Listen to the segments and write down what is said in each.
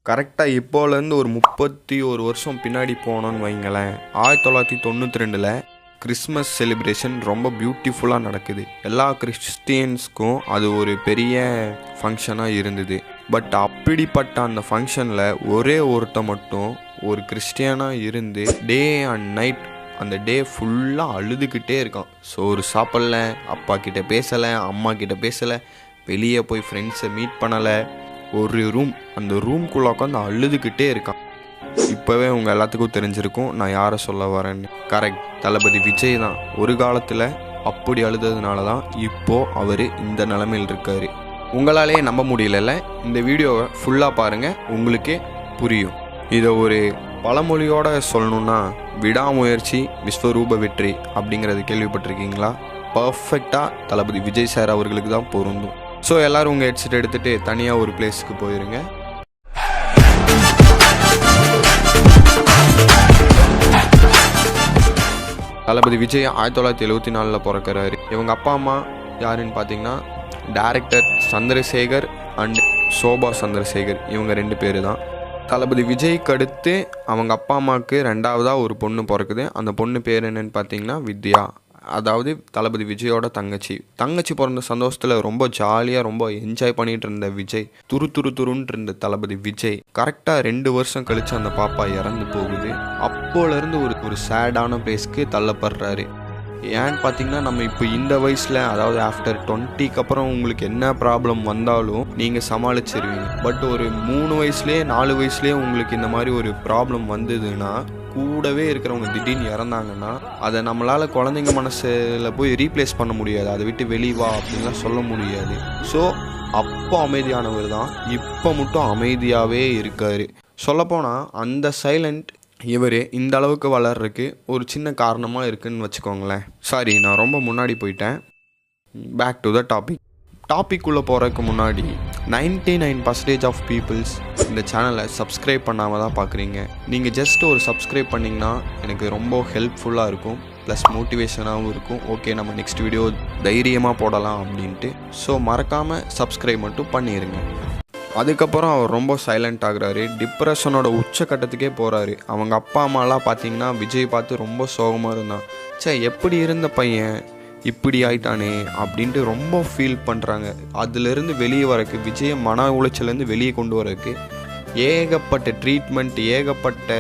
கரெக்டாக இப்போலேருந்து ஒரு 31 வருஷம் பின்னாடி போனோன்னு வைங்களேன். 1992 கிறிஸ்மஸ் செலிப்ரேஷன் ரொம்ப பியூட்டிஃபுல்லாக நடக்குது. எல்லா கிறிஸ்டியன்ஸ்க்கும் அது ஒரு பெரிய ஃபங்க்ஷனாக இருந்தது. பட் அப்படிப்பட்ட அந்த ஃபங்க்ஷனில் ஒரே ஒருத்த மட்டும் ஒரு கிறிஸ்டியனாக இருந்து டே அண்ட் நைட் அந்த டே ஃபுல்லாக அழுதுகிட்டே இருக்கான். சோறு சாப்பிடல, அப்பா கிட்ட பேசலை, அம்மா கிட்ட பேசலை, வெளியே போய் ஃப்ரெண்ட்ஸை மீட் பண்ணலை. ஒரு அந்த ரூம்குள்ளே உட்காந்து அழுதுகிட்டே இருக்கான். இப்போவே உங்கள் எல்லாத்துக்கும் தெரிஞ்சிருக்கும் நான் யாரை சொல்ல வரேன்னு. கரெக்ட், தளபதி விஜய் தான். ஒரு காலத்தில் அப்படி அழுததுனால தான் இப்போது அவர் இந்த நிலைமையில் இருக்கார். உங்களாலேயே நம்ப முடியல. இந்த வீடியோவை ஃபுல்லாக பாருங்கள், உங்களுக்கே புரியும். இதை ஒரு பழமொழியோடு சொல்லணுன்னா, விடாமுயற்சி விஸ்வரூப வெற்றி அப்படிங்கிறது கேள்விப்பட்டிருக்கீங்களா? பர்ஃபெக்டாக தளபதி விஜய் சார் அவர்களுக்கு தான் பொருந்தும். ஸோ எல்லோரும் உங்கள் ஹெட்செட் எடுத்துகிட்டு தனியாக ஒரு பிளேஸுக்கு போயிருங்க. தளபதி விஜய் 1974 பிறக்கிறாரு. இவங்க அப்பா அம்மா யாருன்னு பார்த்தீங்கன்னா டைரக்டர் சந்திரசேகர் அண்ட் சோபா சந்திரசேகர். இவங்க 2 பேர் தான். தளபதி விஜய்க்கு அடுத்து அவங்க அப்பா அம்மாவுக்கு 2ஆவதாக ஒரு பொண்ணு பிறக்குது. அந்த பொண்ணு பேர் என்னன்னு பார்த்தீங்கன்னா வித்யா. அதாவது தளபதி விஜயோட தங்கச்சி பிறந்த சந்தோஷத்தில் ரொம்ப ஜாலியாக ரொம்ப என்ஜாய் பண்ணிகிட்டு இருந்த விஜய், துருன்னு இருந்த தளபதி விஜய் கரெக்டாக 2 வருஷம் கழித்து அந்த பாப்பா இறந்து போகுது. அப்போலேருந்து ஒரு சேடான பிளேஸ்க்கு தள்ளப்படுறாரு. ஏன்னு பார்த்தீங்கன்னா, நம்ம இப்போ இந்த வயசில், அதாவது ஆஃப்டர் 20க்கு அப்புறம் உங்களுக்கு என்ன ப்ராப்ளம் வந்தாலும் நீங்கள் சமாளிச்சிருவீங்க. பட் ஒரு 3 வயசுலேயே 4 வயசுலேயே உங்களுக்கு இந்த மாதிரி ஒரு ப்ராப்ளம் வந்ததுன்னா, கூடவே இருக்கிறவங்க திடீர்னு இறந்தாங்கன்னா அதை நம்மளால் குழந்தைங்க மனசில் போய் ரீப்ளேஸ் பண்ண முடியாது. அதை விட்டு வெளிவா அப்படின்லாம் சொல்ல முடியாது. ஸோ அப்போ அமைதியானவர் தான், இப்போ மட்டும் அமைதியாகவே இருக்கார். சொல்லப்போனால் அந்த சைலண்ட் இவர் இந்த அளவுக்கு வளர்றதுக்கு ஒரு சின்ன காரணமாக இருக்குதுன்னு வச்சுக்கோங்களேன். சாரி, நான் ரொம்ப முன்னாடி போயிட்டேன். பேக் டு த டாபிக்குள்ளே போகிறதுக்கு முன்னாடி 99% ஆஃப் பீப்புள்ஸ் இந்த சேனலை சப்ஸ்கிரைப் பண்ணாமல் தான் பார்க்குறீங்க. நீங்கள் ஜஸ்ட் ஒரு சப்ஸ்கிரைப் பண்ணிங்கன்னா எனக்கு ரொம்ப ஹெல்ப்ஃபுல்லாக இருக்கும், ப்ளஸ் மோட்டிவேஷனாகவும் இருக்கும். ஓகே, நம்ம நெக்ஸ்ட் வீடியோ தைரியமாக போடலாம் அப்படின்ட்டு. ஸோ மறக்காமல் சப்ஸ்கிரைப் மட்டும் பண்ணிடுங்க. அதுக்கப்புறம் அவர் ரொம்ப சைலண்ட் ஆகுறாரு. டிப்ரெஷனோட உச்சக்கட்டத்துக்கே போகிறாரு. அவங்க அப்பா அம்மாலாம் பார்த்தீங்கன்னா விஜய் பார்த்து ரொம்ப சோகமாக இருந்தான். எப்படி இருந்த பையன் இப்படி ஆயிட்டானே அப்படின்ட்டு ரொம்ப ஃபீல் பண்ணுறாங்க. அதுலேருந்து வெளியே வரக்கு, விஜய் மன உளைச்சலேருந்து வெளியே கொண்டு வரக்கு ஏகப்பட்ட ட்ரீட்மெண்ட், ஏகப்பட்ட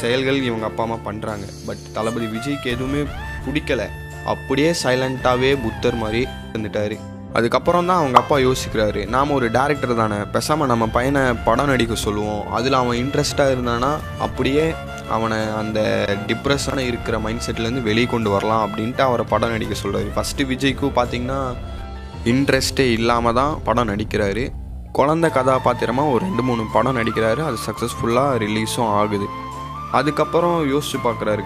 செயல்கள் இவங்க அப்பா அம்மா பண்ணுறாங்க. பட் தளபதி விஜய்க்கு எதுவுமே பிடிக்கலை. அப்படியே சைலண்ட்டாகவே புத்தர் மாதிரி இருந்துட்டார். அதுக்கப்புறம் தான் அவங்க அப்பா யோசிக்கிறாரு, நாம் ஒரு டேரக்டர் தானே, பேசாமல் நம்ம பையனை படம் நடிக்க சொல்லுவோம். அதில் அவன் இன்ட்ரெஸ்டாக இருந்தானா அப்படியே அவனை அந்த டிப்ரெஷனாக இருக்கிற மைண்ட் செட்லேருந்து வெளியே கொண்டு வரலாம் அப்படின்ட்டு அவரை படம் நடிக்க சொல்கிறாரு. ஃபஸ்ட்டு விஜய்க்கும் பார்த்திங்கன்னா இன்ட்ரெஸ்டே இல்லாமல் தான் படம் நடிக்கிறாரு. குழந்தை கதாபாத்திரமாக ஒரு 2-3 படம் நடிக்கிறாரு. அது சக்ஸஸ்ஃபுல்லாக ரிலீஸும் ஆகுது. அதுக்கப்புறம் யோசிச்சு பார்க்குறாரு,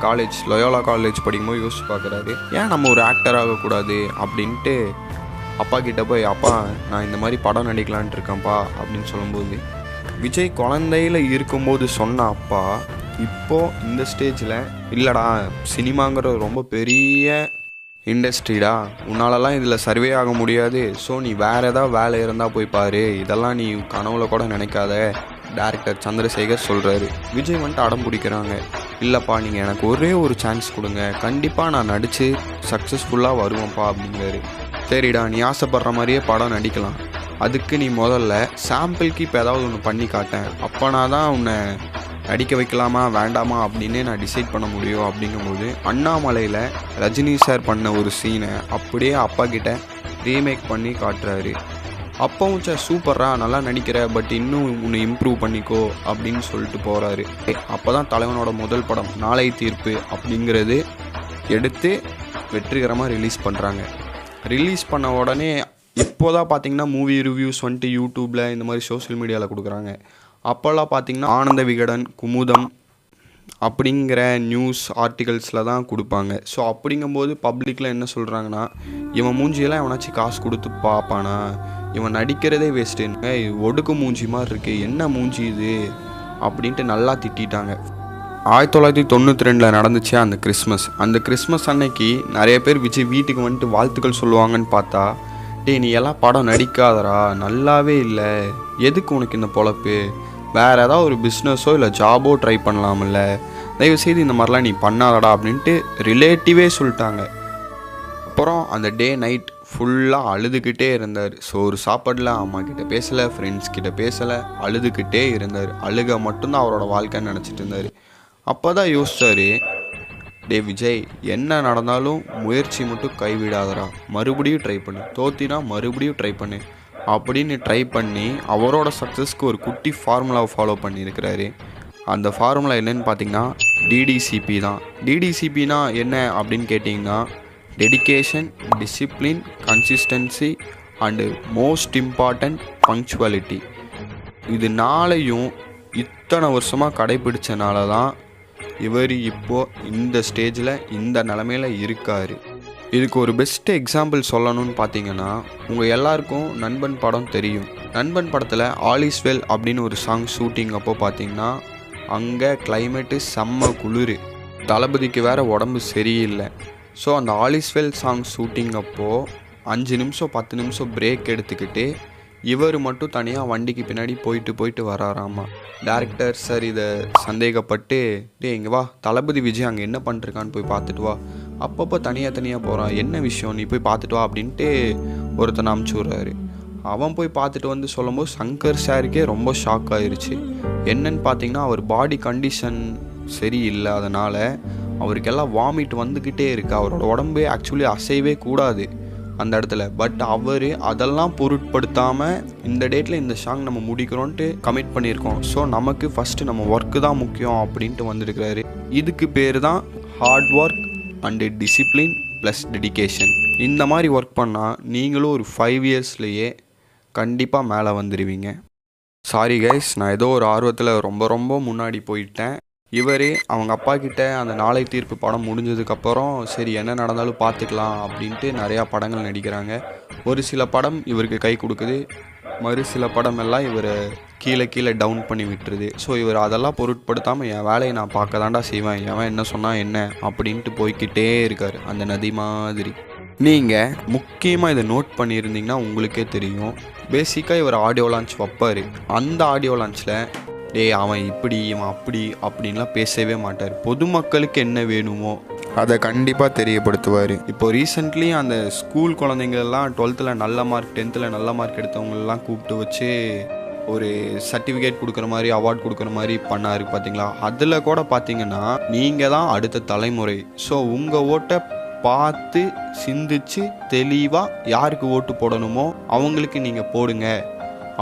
லொயோலா காலேஜ் படிக்கும்போது யோசிச்சு பார்க்குறாரு, ஏன் நம்ம ஒரு ஆக்டர் ஆகக்கூடாது அப்படின்ட்டு அப்பா கிட்டே போய், அப்பா நான் இந்த மாதிரி படம் நடிக்கலான்ட்டு இருக்கேன்ப்பா அப்படின்னு சொல்லும்போது, விஜய் குழந்தையில் இருக்கும்போது சொன்ன அப்பா இப்போது இந்த ஸ்டேஜில், இல்லைடா சினிமாங்கிற ரொம்ப பெரிய இண்டஸ்ட்ரிடா, உன்னாலலாம் இதில் சர்வே ஆக முடியாது, ஸோ நீ வேறு ஏதாவது வேலை இருந்தால் போய் பாரு, இதெல்லாம் நீ கனவுல கூட நினைக்காத டைரக்டர் சந்திரசேகர் சொல்கிறாரு. விஜய் வந்துட்டு அடம் பிடிக்கிறாங்க, இல்லைப்பா நீங்கள் எனக்கு ஒரே ஒரு சான்ஸ் கொடுங்க, கண்டிப்பாக நான் நடித்து சக்ஸஸ்ஃபுல்லாக வருவேன்ப்பா அப்படிங்கிறாரு. சரிடா, நீ ஆசைப்படுற மாதிரியே படம் நடிக்கலாம், அதுக்கு நீ முதல்ல சாம்பிளுக்கு இப்போ ஏதாவது ஒன்று பண்ணி காட்டேன், அப்போனா தான் உன்னை நடிக்க வைக்கலாமா வேண்டாமா அப்படின்னு நான் டிசைட் பண்ண முடியும். அப்படிங்கும்போது அண்ணாமலையில் ரஜினி சார் பண்ண ஒரு சீனை அப்படியே அப்பா கிட்ட ரீமேக் பண்ணி காட்டுறாரு. அப்பவும் சூப்பரா நல்லா நடிக்கிற, பட் இன்னும் உன்னை இம்ப்ரூவ் பண்ணிக்கோ அப்படின்னு சொல்லிட்டு போகிறாரு. அப்போ தான் தலைவனோட முதல் படம் நாளை தீர்ப்பு அப்படிங்கிறது எடுத்து வெற்றிகரமாக ரிலீஸ் பண்ணுறாங்க. ரிலீஸ் பண்ண உடனே இப்போதான் பார்த்தீங்கன்னா மூவி ரிவ்யூஸ் வந்துட்டு யூடியூப்பில் இந்த மாதிரி சோஷியல் மீடியாவில் கொடுக்குறாங்க. அப்போல்லாம் பார்த்தீங்கன்னா ஆனந்த விகடன், குமுதம் அப்படிங்கிற நியூஸ் ஆர்டிகல்ஸில் தான் கொடுப்பாங்க. ஸோ அப்படிங்கும்போது பப்ளிக்கில் என்ன சொல்கிறாங்கன்னா, இவன் மூஞ்சியெல்லாம் எவனாச்சும் காசு கொடுத்து பார்ப்பானா, இவன் நடிக்கிறதே வேஸ்ட்டுன்னு, ஒடுக்கு மூஞ்சி மாதிரி இருக்குது, என்ன மூஞ்சி இது அப்படின்ட்டு நல்லா திட்டாங்க. 1992 நடந்துச்சு அந்த கிறிஸ்மஸ் அன்னைக்கு நிறைய பேர் விஜய் வீட்டுக்கு வந்துட்டு வாழ்த்துக்கள் சொல்லுவாங்கன்னு பார்த்தா, டேய் நீ எல்லாம் படம் நடிக்காதரா, நல்லாவே இல்லை, எதுக்கு உனக்கு இந்த பொழப்பு, வேறு ஏதாவது ஒரு பிஸ்னஸோ இல்லை ஜாபோ ட்ரை பண்ணலாம்ல, தயவுசெய்து இந்த மாதிரிலாம் நீ பண்ணாதடா அப்படின்ட்டு ரிலேட்டிவே சொல்லிட்டாங்க. அப்புறம் அந்த டே நைட் ஃபுல்லாக அழுதுகிட்டே இருந்தார். ஸோ ஒரு சாப்பாடில் அம்மா கிட்டே பேசலை, ஃப்ரெண்ட்ஸ் கிட்டே பேசலை, அழுதுகிட்டே இருந்தார். அழுக மட்டும்தான் அவரோட வாழ்க்கைன்னு நினச்சிட்டு இருந்தார். அப்போ தான் யோசிச்சார், டே விஜய், என்ன நடந்தாலும் முயற்சி மட்டும் கைவிடாதரா, மறுபடியும் ட்ரை பண்ணு, தோத்தினா மறுபடியும் ட்ரை பண்ணு அப்படின்னு ட்ரை பண்ணி அவரோட சக்ஸஸ்க்கு ஒரு குட்டி ஃபார்முலாவை ஃபாலோ பண்ணியிருக்கிறாரு. அந்த ஃபார்முலா என்னன்னு பார்த்தீங்கன்னா டிடிசிபி தான். டிடிசிபினா என்ன அப்படின்னு கேட்டிங்கன்னா dedication, discipline, consistency and most important punctuality. இது நாளையும் இத்தனை வருஷமாக கடைப்பிடிச்சனால தான் இவர் இப்போது இந்த ஸ்டேஜில் இந்த நிலமையில் இருக்கார். இதுக்கு ஒரு பெஸ்ட் எக்ஸாம்பிள் சொல்லணும்னு பார்த்தீங்கன்னா, உங்கள் எல்லாருக்கும் நண்பன் படம் தெரியும். நண்பன் படத்தில் ஆல் இஸ் வெல் அப்படின்னு ஒரு சாங் ஷூட்டிங் அப்போ பார்த்தீங்கன்னா அங்கே கிளைமேட்டு செம்ம குளிர், தளபதிக்கு வேறு உடம்பு சரியில்லை. ஸோ அந்த all is well song shooting அப்போது 5 நிமிஷம் 10 நிமிஷம் பிரேக் எடுத்துக்கிட்டு இவர் மட்டும் தனியாக வண்டிக்கு பின்னாடி போயிட்டு வராராமா. டேரக்டர் சார் இதை சந்தேகப்பட்டு, இங்கே வா, தளபதி விஜய் அங்கே என்ன பண்ணிருக்கான்னு போய் பார்த்துட்டு வா, அப்பப்போ தனியாக போகிறான், என்ன விஷயம் நீ போய் பார்த்துட்டு வா அப்படின்ட்டு ஒருத்தனை அமுச்சு விட்றாரு. அவன் போய் பார்த்துட்டு வந்து சொல்லும்போது சங்கர் சாருக்கே ரொம்ப ஷாக் ஆயிடுச்சு. என்னன்னு பார்த்தீங்கன்னா அவர் பாடி கண்டிஷன் சரியில்லை, அதனால் அவருக்கெல்லாம் வாமிட் வந்துக்கிட்டே இருக்குது. அவரோட உடம்பு ஆக்சுவலி அசையவே கூடாது அந்த இடத்துல. பட் அவர் அதெல்லாம் பொருட்படுத்தாமல் இந்த டேட்டில் இந்த சாங் நம்ம முடிக்கிறோன்ட்டு கமிட் பண்ணியிருக்கோம், ஸோ நமக்கு ஃபஸ்ட்டு நம்ம ஒர்க்கு தான் முக்கியம் அப்படின்ட்டு வந்திருக்கிறாரு. இதுக்கு பேர் தான் hard work and discipline plus dedication. இந்த மாதிரி ஒர்க் பண்ணால் நீங்களும் ஒரு 5 இயர்ஸ்லேயே கண்டிப்பாக மேலே வந்துடுவீங்க. சாரி கைஸ், நான் ஏதோ ஒரு ஆர்வத்தில் ரொம்ப முன்னாடி போயிட்டேன். இவர் அவங்க அப்பா கிட்ட அந்த நாளை தீர்ப்பு படம் முடிஞ்சதுக்கப்புறம் சரி என்ன நடந்தாலும் பார்த்துக்கலாம் அப்படின்ட்டு நிறையா படங்கள் நடிக்கிறாங்க. ஒரு சில படம் இவருக்கு கை கொடுக்குது, சில படம் எல்லாம் இவரை கீழே டவுன் பண்ணி விட்டுருது. ஸோ இவர் அதெல்லாம் பொருட்படுத்தாமல் என் வேலையை நான் பார்க்க தாண்டா செய்வேன், எவன் என்ன சொன்னால் என்ன அப்படின்ட்டு போய்கிட்டே இருக்கார் அந்த நதி மாதிரி. நீங்கள் முக்கியமாக இதை நோட் பண்ணியிருந்தீங்கன்னா உங்களுக்கே தெரியும், பேசிக்காக இவர் ஆடியோ லான்ச் வைப்பார். அந்த ஆடியோ லான்ச்சில் அவன் இப்படி இவன் அப்படி அப்படின்லாம் பேசவே மாட்டார். பொதுமக்களுக்கு என்ன வேணுமோ அதை கண்டிப்பாக தெரியப்படுத்துவார். இப்போ ரீசெண்ட்லி அந்த ஸ்கூல் குழந்தைங்களெல்லாம் 12th நல்ல மார்க் 10th நல்ல மார்க் எடுத்தவங்களெல்லாம் கூப்பிட்டு வச்சு ஒரு சர்டிஃபிகேட் கொடுக்குற மாதிரி அவார்ட் கொடுக்குற மாதிரி பண்ணாரு பார்த்தீங்களா. அதில் கூட பார்த்தீங்கன்னா நீங்கள் தான் அடுத்த தலைமுறை, ஸோ உங்கள் ஓட்டை பார்த்து சிந்திச்சு தெளிவாக யாருக்கு ஓட்டு போடணுமோ அவங்களுக்கு நீங்கள் போடுங்க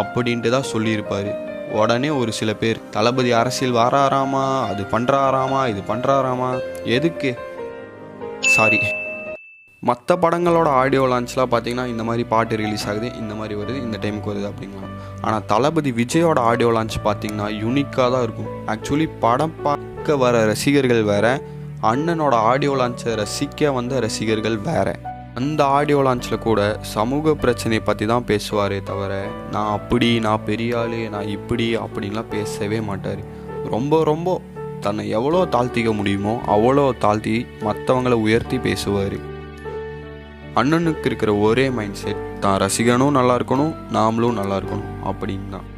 அப்படின்ட்டு தான் சொல்லியிருப்பார். உடனே ஒரு சில பேர் தளபதி அரசியல் வராராமா, அது பண்ணுறாராமா, இது பண்ணுறாராமா, எதுக்கு? சாரி, மற்ற படங்களோட ஆடியோ லான்ச்லாம் பார்த்தீங்கன்னா இந்த மாதிரி பாட்டு ரிலீஸ் ஆகுது, இந்த மாதிரி வருது, இந்த டைமுக்கு வருது அப்படிங்களாம். ஆனால் தளபதி விஜயோட ஆடியோ லான்ச் பார்த்தீங்கன்னா யூனிக்காக தான் இருக்கும். ஆக்சுவலி படம் பார்க்க வர ரசிகர்கள் வேறு, அண்ணனோட ஆடியோ லான்ச்சை ரசிக்க வந்த ரசிகர்கள் வேறு. அந்த ஆடியோ லான்ச்சில் கூட சமூக பிரச்சனையை பற்றி தான் பேசுவாரே தவிர நான் பெரிய ஆள், நான் இப்படி அப்படின்லாம் பேசவே மாட்டார். ரொம்ப தன்னை எவ்வளோ தாழ்த்திக்க முடியுமோ அவ்வளோ தாழ்த்தி மற்றவங்களை உயர்த்தி பேசுவார். அண்ணனுக்கு இருக்கிற ஒரே மைண்ட் செட் தான் ரசிகனும் நல்லா இருக்கணும், நாமளும் நல்லா இருக்கணும் அப்படின்னு தான்.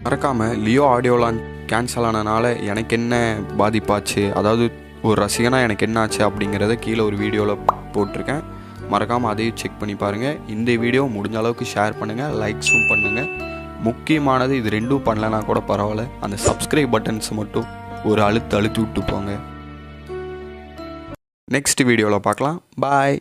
மறக்காமல் லியோ ஆடியோ லான்ச் கேன்சல் ஆனனால எனக்கு என்ன பாதிப்பாச்சு, அதாவது ஒரு ரசிகனாக எனக்கு என்ன ஆச்சு அப்படிங்கிறத கீழே ஒரு வீடியோவில் போட்டிருக்கேன். மறக்காமல் அதையும் செக் பண்ணி பாருங்கள். இந்த வீடியோ முடிஞ்ச அளவுக்கு ஷேர் பண்ணுங்கள், லைக்ஸும் பண்ணுங்கள். முக்கியமானது இது ரெண்டும் பண்ணலனா கூட பரவாயில்ல, அந்த சப்ஸ்கிரைப் பட்டன்ஸ் மட்டும் ஒரு அழுத்தி விட்டு போங்க. நெக்ஸ்ட் வீடியோவில் பார்க்கலாம். பாய்.